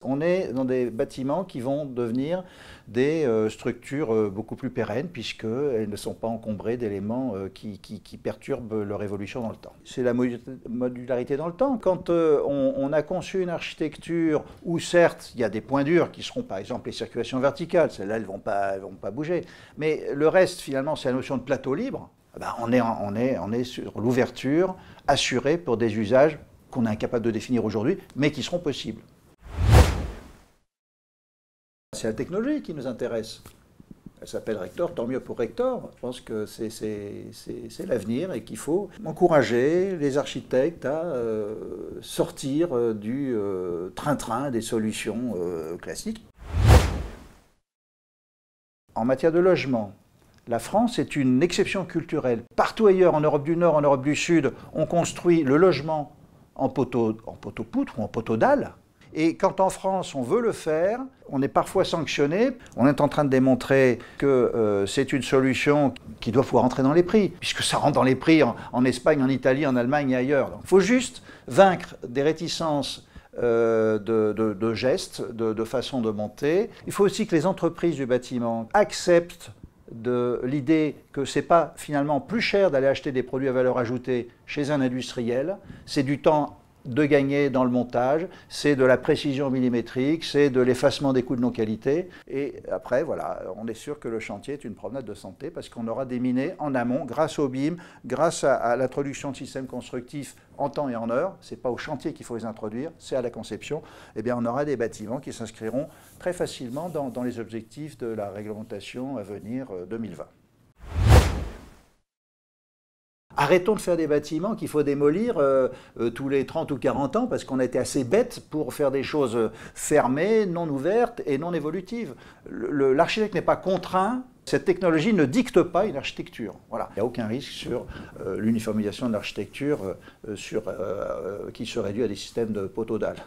on est dans des bâtiments qui vont devenir des structures beaucoup plus pérennes puisqu'elles ne sont pas encombrées d'éléments qui perturbent leur évolution dans le temps. C'est la modularité dans le temps. Quand on a conçu une architecture où certes il y a des points durs qui seront par exemple les circulations verticales, celles-là elles vont pas bouger, mais le reste finalement c'est la notion de plateau libre. Ben, on est sur l'ouverture assurée pour des usages qu'on est incapable de définir aujourd'hui, mais qui seront possibles. C'est la technologie qui nous intéresse. Elle s'appelle Rector, tant mieux pour Rector. Je pense que c'est l'avenir et qu'il faut encourager les architectes à sortir du train-train des solutions classiques. En matière de logement, la France est une exception culturelle. Partout ailleurs, en Europe du Nord, en Europe du Sud, on construit le logement en poteau-poutre ou en poteau-dalle. Et quand en France on veut le faire, on est parfois sanctionné. On est en train de démontrer que c'est une solution qui doit pouvoir rentrer dans les prix, puisque ça rentre dans les prix en Espagne, en Italie, en Allemagne et ailleurs. Il faut juste vaincre des réticences de gestes, de façon de monter. Il faut aussi que les entreprises du bâtiment acceptent de l'idée que ce n'est pas finalement plus cher d'aller acheter des produits à valeur ajoutée chez un industriel, c'est du temps de gagner dans le montage, c'est de la précision millimétrique, c'est de l'effacement des coûts de non-qualité. Et après, voilà, on est sûr que le chantier est une promenade de santé parce qu'on aura déminé en amont, grâce au BIM, grâce à l'introduction de systèmes constructifs en temps et en heure. Ce n'est pas au chantier qu'il faut les introduire, c'est à la conception. Eh bien, on aura des bâtiments qui s'inscriront très facilement dans les objectifs de la réglementation à venir 2020. Arrêtons de faire des bâtiments qu'il faut démolir tous les 30 ou 40 ans parce qu'on a été assez bête pour faire des choses fermées, non ouvertes et non évolutives. L'architecte n'est pas contraint, cette technologie ne dicte pas une architecture. Voilà. Il n'y a aucun risque sur l'uniformisation de l'architecture qui se réduit à des systèmes de poteaux-dalles.